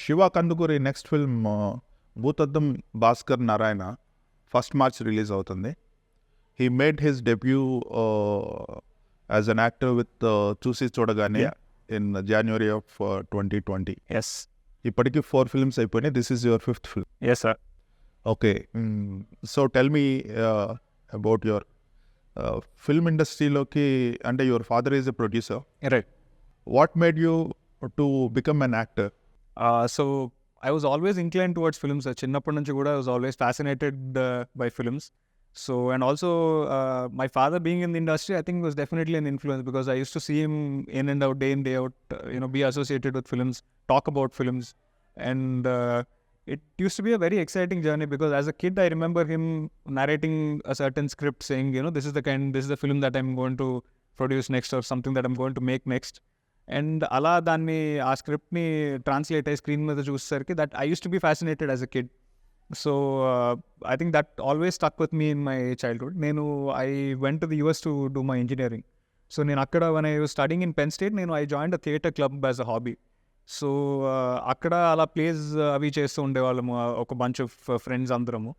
Shiva Kandukuri next film, Bhoothaddam Bhaskar Narayana, 1st March release అవుతుంది. He made his debut as an actor with చూసి చూడగానే in January of 2020. Yes. ఇప్పటికి 4 films అయిపోయినాయి. This is your 5th film. Yes, sir. Okay. So tell me about your film industryలోకి, అంటే your father is a producer. Right. What made you to become an actor? So I was always inclined towards films. చిన్నప్పటి నుంచి కూడా I was always fascinated by films. So, and also my father being in the industry, I think was definitely an influence, because I used to see him in and out, day in, day out, be associated with films, talk about films. And it used to be a very exciting journey, because as a kid, I remember him narrating a certain script saying, this is the film that I'm going to produce next, or something that I'm going to make next. And అలా దాన్ని ఆ స్క్రిప్ట్ని translate అయ్యి screen మీద చూసేసరికి that I use to be fascinated as a kid. So I think that always stuck with me in my childhood. I went to the US to do my engineering. So నేను అక్కడ one I studying in pen state, I joined a theatre club as a hobby. So అక్కడ అలా place అవి చేస్తూ ఉండేవాళ్ళము, ఒక bunch of friends అందరము.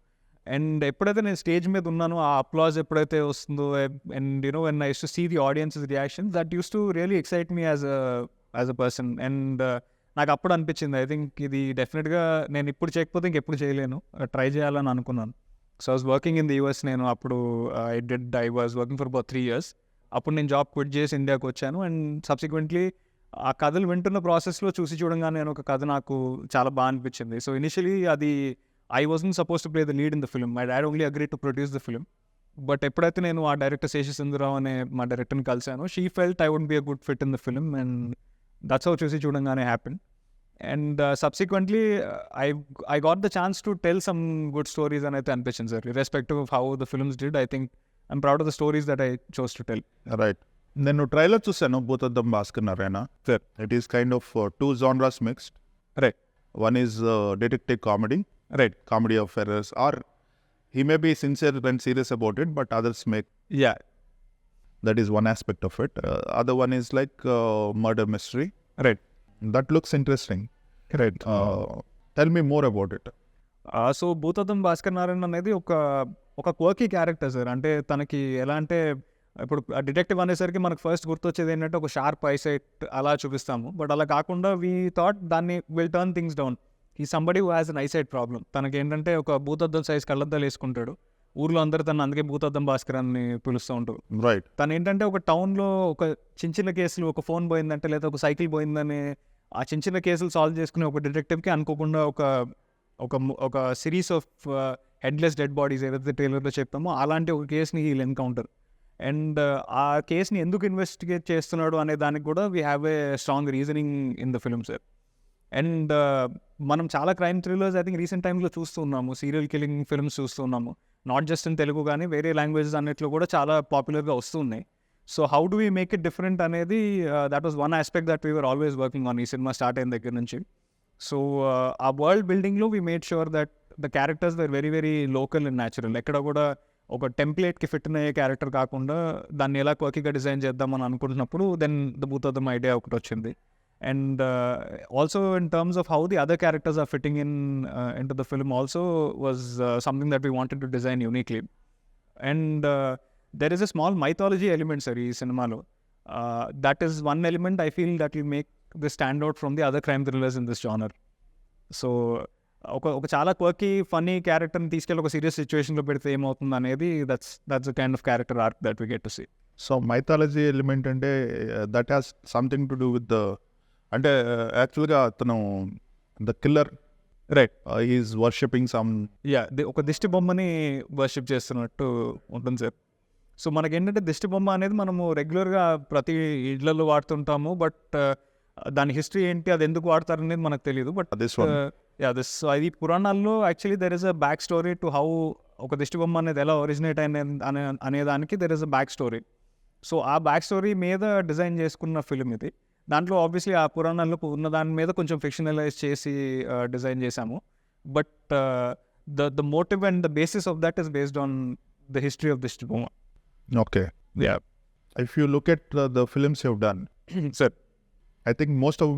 And ఎప్పుడైతే నేను స్టేజ్ మీద ఉన్నానో, ఆ అప్లాజ్ ఎప్పుడైతే వస్తుందో, and when I use to see the audiences reaction, that use to really excite me as a person. And నాకు అప్పుడు అనిపించింది, ఐ థింక్ ఇది డెఫినెట్గా నేను ఇప్పుడు చేయకపోతే ఇంకెప్పుడు చేయలేను, ట్రై చేయాలని అనుకున్నాను. So I was working in the US. నేను అప్పుడు I was working for about 3 years. అప్పుడు నేను జాబ్ క్విట్ చేసి ఇండియాకి వచ్చాను. అండ్ సబ్సిక్వెంట్లీ ఆ కథలు వింటున్న ప్రాసెస్లో చూసి చూడంగానే నేను ఒక కథ నాకు చాలా బాగా అనిపించింది. సో ఇనిషియలీ అది I wasn't supposed to play the lead in the film. My dad only agreed to produce the film. But ఎప్పుడైతే నేను ఆ డైరెక్టర్ శేషి సింధురావు అనే మా డైరెక్టర్ని కలిసాను, she felt I would be a good fit in the film, and that's how చూసి చూడంగానే happen. And subsequently I got the chance to tell some good stories అని అయితే అనిపించింది sir. Irrespective of how the films did, I think I'm proud of the stories that I chose to tell. Right. నేను trailer చూసాను, Bhoothaddam Bhaskar Narayana. Sir, it is kind of 2 genres mixed. Right. One is detective comedy. Right. Comedy of errors, or he may be sincere and serious about it, but others make. Yeah. That is one aspect of it. Other one is like murder mystery. Right. That looks interesting. Right. Tell me more about it. So Bhoothaddam Bhaskar Narayana అనేది ఒక quirky character sir. అంటే తనకి ఎలా అంటే, ఇప్పుడు detective అనేసరికి మనకు first గుర్తొచ్చేది ఏంటంటే ఒక షార్ప్ ఐసైట్ అలా చూపిస్తాము. బట్ అలా కాకుండా వీ థాట్ దాన్ని విల్ టర్న్ థింగ్స్ డౌన్. ఈ somebody who has an eyesight problem. తనకి ఏంటంటే ఒక భూతద్దం సైజ్ కళ్ళద్దాలు వేసుకుంటాడు. ఊర్లో అందరూ తను అందుకే భూతద్దం భాస్కర్ అని పిలుస్తూ ఉంటారు. రైట్. తను ఏంటంటే ఒక టౌన్లో ఒక చిన్న కేసులు, ఒక ఫోన్ పోయిందంటే లేదా ఒక సైకిల్ పోయిందని ఆ చిన్న కేసులు సాల్వ్ చేసుకునే ఒక డిటెక్టివ్కి అనుకోకుండా ఒక series of headless dead bodies ఏదైతే ట్రైలర్లో చెప్పామో అలాంటి ఒక కేసుని హీల్ ఎన్కౌంటర్. అండ్ ఆ కేసుని ఎందుకు ఇన్వెస్టిగేట్ చేస్తున్నాడు అనే దానికి కూడా we have a strong reasoning in the film sir. And మనం చాలా crime thrillers I think recent టైమ్లో చూస్తూ ఉన్నాము, సీరియల్ కిల్లింగ్ ఫిల్మ్స్ చూస్తూ ఉన్నాము. నాట్ జస్ట్ ఇన్ తెలుగు కానీ వేరే లాంగ్వేజెస్ అన్నిట్లో కూడా చాలా పాపులర్గా వస్తూ ఉన్నాయి. So how do we make it different అనేది that was one aspect that we were always working on ఈ సినిమా స్టార్ట్ అయిన దగ్గర నుంచి. సో ఆ వరల్డ్ బిల్డింగ్లో we made sure that the characters were very very local and natural. ఎక్కడ కూడా ఒక టెంప్లెట్కి ఫిట్ అయ్యే క్యారెక్టర్ కాకుండా దాన్ని ఎలా క్వర్కీగా డిజైన్ చేద్దామని అనుకుంటున్నప్పుడు దెన్ ద భూతద్దం ఐడియా ఒకటి వచ్చింది. And also in terms of how the other characters are fitting into the film also was something that we wanted to design uniquely. And there is a small mythology element sir ee cinema lo. That is one element I feel that will make this stand out from the other crime thrillers in this genre. So ఒక చాలా quirky funny character ని తీసుకెళ్ళి ఒక serious situation లో పెడితే ఏమవుతుంది అనేది that's the kind of character arc that we get to see. So mythology element అంటే that has something to do with the, అంటే యాక్చువల్గా అతను the killer, right, is worshipping some, ఒక దిష్టి బొమ్మని వర్షిప్ చేస్తున్నట్టు ఉంటుంది సార్. సో మనకేంటంటే దిష్టి బొమ్మ అనేది మనము రెగ్యులర్గా ప్రతి ఇళ్లలో వాడుతుంటాము, బట్ దాని హిస్టరీ ఏంటి, అది ఎందుకు వాడతారు అనేది మనకు తెలియదు. బట్ అది పురాణాల్లో actually there is a back story to how ఒక దిష్టి బొమ్మ అనేది ఎలా ఒరిజినేట్ అనేదానికి there is a back story. So ఆ బ్యాక్ స్టోరీ మీద డిజైన్ చేసుకున్న ఫిలిం ఇది. దాంట్లో ఆబ్వియస్లీ ఆ పురాణాల్లో ఉన్న దాని మీద కొంచెం ఫిక్షనలైజ్ చేసి డిజైన్ చేశాము. But the motive and the basis of that is based on the history of దిష్టి బొమ్మ. Okay. Yeah. If you look at the films you have done, sir, I think most of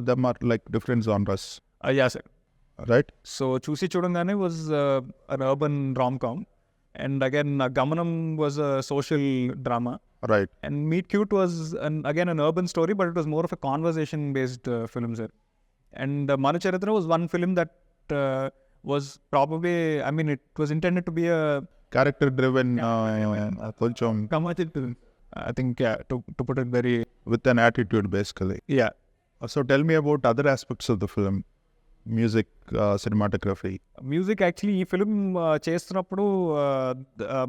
them are like different genres, Yeah, sir. right? So Chusi Chudangane was an urban rom-com, and again Gamanam was a social drama, Right. and Meet Cute was again an urban story, but it was more of a conversation-based film, sir. And Manucharitra was one film that was probably, I mean, it was intended to be a Character driven, కొంచెం commercial film. I think, yeah, to put it very, with an attitude basically. yeah. So tell me about other aspects of the film, music, cinematography. Music actually ఈ film చేస్తున్నప్పుడు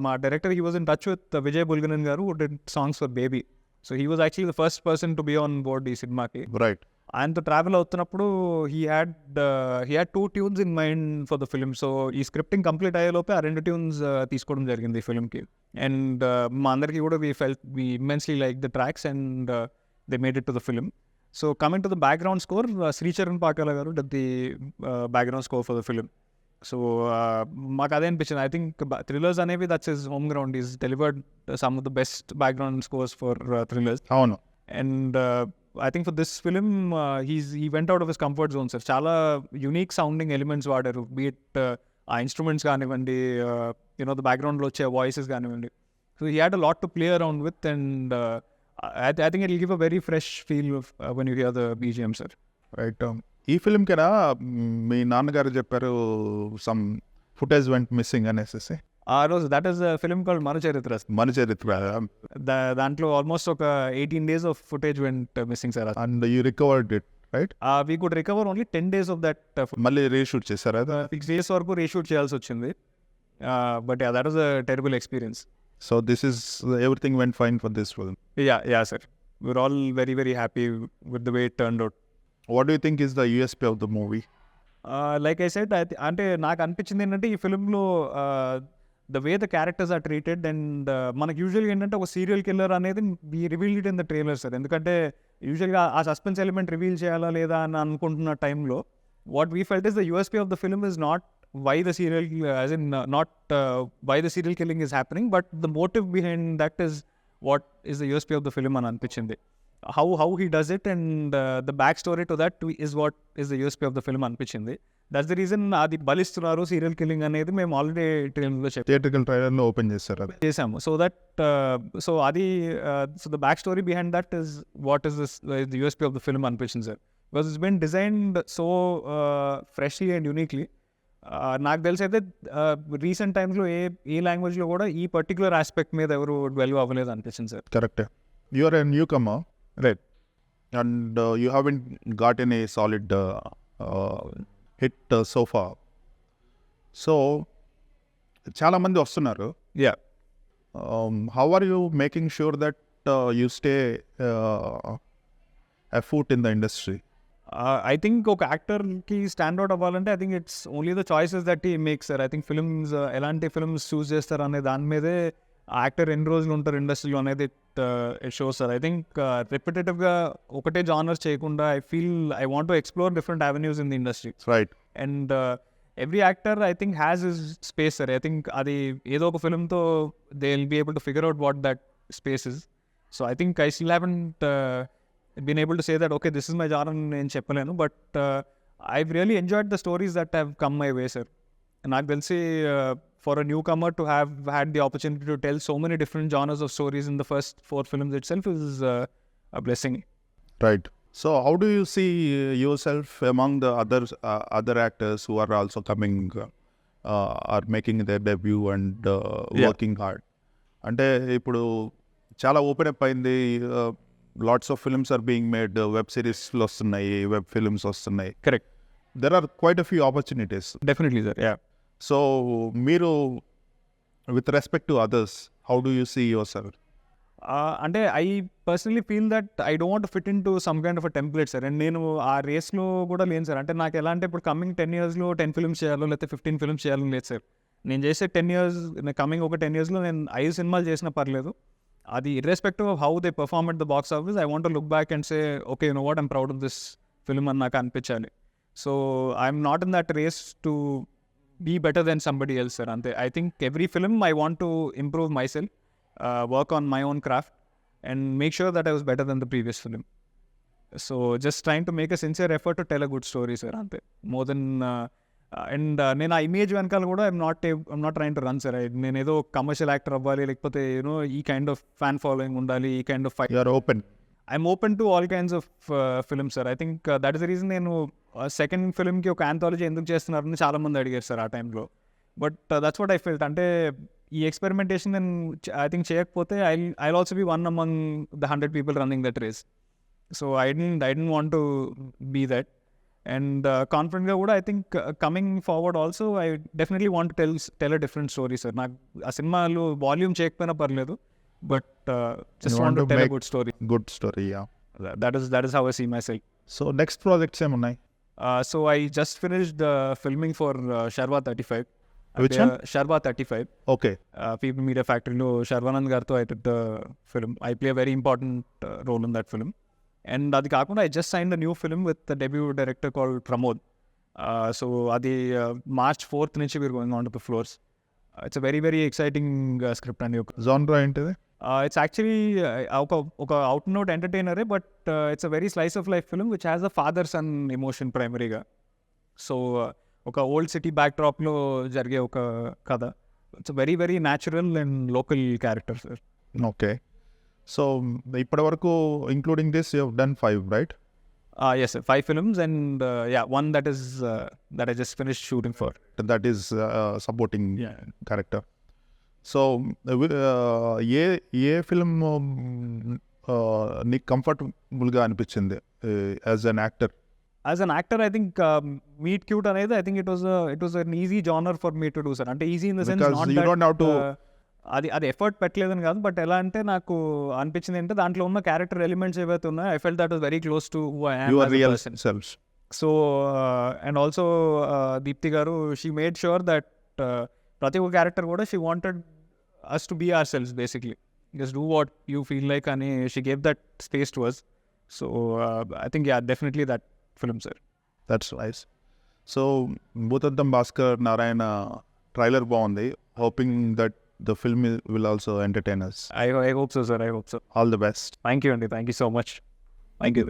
మా director he was in touch with Vijay Bulganin garu did songs for Baby. So he was actually the first person to be on board ఈ సినిమాకి. Right. ఆయనతో travel అవుతున్నప్పుడు he had 2 tunes in mind for the film. So ఈ scripting complete అయ్యేలోపే ఆ 2 tunes తీసుకోవడం జరిగింది ఈ ఫిలింకి. అండ్ మా అందరికీ కూడా we immensely like the tracks and they made it to the film. So coming to the background score, Sri Charan Pakala garu did the background score for the film. So maku ade anpichindi. I think thrillers anevi, that's his home ground. He's delivered some of the best background scores for thrillers. అవును. And I think for this film, he went out of his comfort zone, sir. Chala unique sounding elements vaadaru, be it instruments ganivandi, the background lo వచ్చే voices ganivandi. So he had a lot to play around with, and I think it'll give a very fresh feel of when you hear the BGM, sir. Right. ఈ film కిరా మీ నాన్నగారు చెప్పారు some footage vent missing అనేసి. That is a film called Manucharitra. మన చరిత్ర. దాంట్లో almost ఒక 18 days of footage went missing, sir. And you recovered it, right? We could recover only 10 days of that. మళ్ళీ reshoot చేశారు అది. 6 days వరకు reshoot చేయాల్సి వచ్చింది. But yeah, that was a terrible experience. So this is, everything went fine for this film. Yeah, sir. We're all very, very happy with the way it turned out. What do you think is the USP of the movie? Like I said, అంటే నాకు అనిపించింది ఏంటంటే ఈ ఫిలింలో the way the characters are treated, and మనకు యూజువల్గా ఏంటంటే ఒక సీరియల్ కిల్లర్ అనేది we reveal it in the trailer, sir. ఎందుకంటే యూజువల్గా ఆ సస్పెన్స్ ఎలిమెంట్ రివీల్ చేయాలా లేదా అని అనుకుంటున్న టైంలో what we felt is the USP of the film is not why the serial, as in not why the serial killing is happening, but the motive behind that is what is the USP of the film అని అనిపించింది. How he does it, and the backstory to that is what is the USP of the film అనిపించింది. That's the reason అది బలిస్తున్నారు serial killing అనేది మేము already ట్రైలర్లో theatrical ట్రైలర్లో open చేశారు అది. చేసాము. సో దట్ సో అది so the back story behind that is what is the USP of the film అనిపించింది, sir. Because it's been designed so freshly and uniquely. నాకు తెలిసి అయితే రీసెంట్ టైమ్స్లో ఏ లాంగ్వేజ్లో కూడా ఈ పర్టికులర్ ఆస్పెక్ట్ మీద ఎవరు డెవలప్ అవ్వలేదు అనిపించింది, sir. Correct. You are a newcomer, right? And you haven't got an a solid hit so far. So చాలామంది వస్తున్నారు. Yeah. How are you making sure that you stay a foot in the industry? I think ఒక యాక్టర్కి stand out అవ్వాలంటే I think it's only the choices that he makes, sir. I think films ఎలాంటి films choose చేస్తారు అనే దాని మీదే ఆ actor ఎన్ని రోజులు ఉంటారు ఇండస్ట్రీలో అనేది it shows, sir. I think రిపిటేటివ్గా ఒకటే జానర్స్ చేయకుండా I want to explore different avenues in the industry, right? And every actor I think has his space, sir. I think అది ఏదో ఒక ఫిల్మ్తో they will be able to figure out what that space is. So I think I still haven't been able to say that, okay, this is my genre నేను చెప్పలేను, but I've really enjoyed the stories that have come my way, sir. And నాకు తెలిసి for a newcomer to have had the opportunity to tell so many different genres of stories in the first 4 films itself is a blessing. Right. So how do you see yourself among the other actors who are also coming, are making their debut and working hard? అంటే ఇప్పుడు చాలా open up అయింది. Lots of films are being made, web series వస్తున్నాయి, web films వస్తున్నాయి. Correct. There are quite a few opportunities. Definitely, sir. Yeah. So మీరు, with respect to others, how do you see yourself? అంటే I personally feel that I don't want fit in to some kind of a template, sir. And నేను ఆ రేస్లో కూడా లేను, sir. అంటే నాకు ఎలా అంటే ఇప్పుడు కమింగ్ 10 yearsలో 10 films చేయాలో లేకపోతే 15 films చేయాలని లేదు, సార్. నేను చేసే 10 years, కమింగ్ ఒక 10 yearsలో నేను 5 సినిమాలు చేసినా పర్లేదు. అది irrespective of how they perform at the box office, I want to look back and say, okay, you know what, I'm proud of this film అని నాకు అనిపించాలి. So I'm not in that race to be better than somebody else, sir. అంతే. I think every film I want to improve myself, work on my own craft and make sure that I was better than the previous film. So just trying to make a sincere effort to tell a good story sir, అంతే. More than and నేను ఆ image వెనకాల కూడా I'm not trying to run sir. నేను ఏదో commercial actor అవ్వాలి, లేకపోతే you know ఈ కైండ్ ఆఫ్ ఫ్యాన్ ఫాలోయింగ్ ఉండాలి, ఈ kind of you are open. I'm open to all kinds of films sir. I think that is the reason నేను second ఫిల్మ్కి ఒక ఆంథాలజీ ఎందుకు చేస్తున్నారని చాలా మంది అడిగారు సార్ ఆ టైంలో. But that's what I felt. అంటే ఈ ఎక్స్పెరిమెంటేషన్ నేను ఐ థింక్ చేయకపోతే I also be one among the 100 people రన్నింగ్ that race. So I don't want to be that. And కాన్ఫిడెంట్గా కూడా I think coming forward also I definitely want tell a different story sir. నాకు ఆ సినిమాలు volume చేయకపోయినా పర్లేదు, but just want to tell a good story. Good story, yeah. That is how I see myself. So next projects ఏమున్నాయి? So I just finished filming for Sharva 35. Which one? Sharva 35. Okay. People Media Factory lo Sharvanand gartho I did the film. I play a very important role in that film. And adi kaakunda I just signed a new film with the debut director called Pramod. So adi March 4th nunchi we're going on to the floors. It's a very very exciting script and జానరా ఏంటిది? it's actually oka out and out entertainer, but it's a very slice of life film which has a father son emotion primaryga. So oka old city backdrop lo jarige oka kada. It's a very very natural and local character sir. Okay. So ఇప్పటి వరకు including this you have done 5, right? Yes sir, 5 films and yeah, one that is that I just finished shooting for. That is supporting Yeah. Character. So a film నీకు కంఫర్టబుల్గా అనిపించింది as an actor? As an actor, I think Meet Cute అనేది I think it was an easy genre for me to do sir. అంటే easy in the sense Because not you that don't have to- అది effort పెట్టలేదని కాదు, but ఎలా అంటే నాకు అనిపించింది అంటే దాంట్లో ఉన్న క్యారెక్టర్ ఎలిమెంట్స్ ఏవైతే ఉన్నాయో I felt that was very close to who I am your as a real person. Selves. So and also Deepthi గారు షీ మేడ్ ష్యూర్ దట్ ప్రతి ఒక్క క్యారెక్టర్ కూడా she wanted us to be ourselves basically. Just do what you feel like అని she gave that space to us. So I think yeah definitely that film sir. That's nice. So Bhoothaddam Bhaskar Narayana trailer బాగుంది. Hoping that the film will also entertain us. I hope so sir, I hope so. All the best. Thank you Andy, thank you so much. Thank you.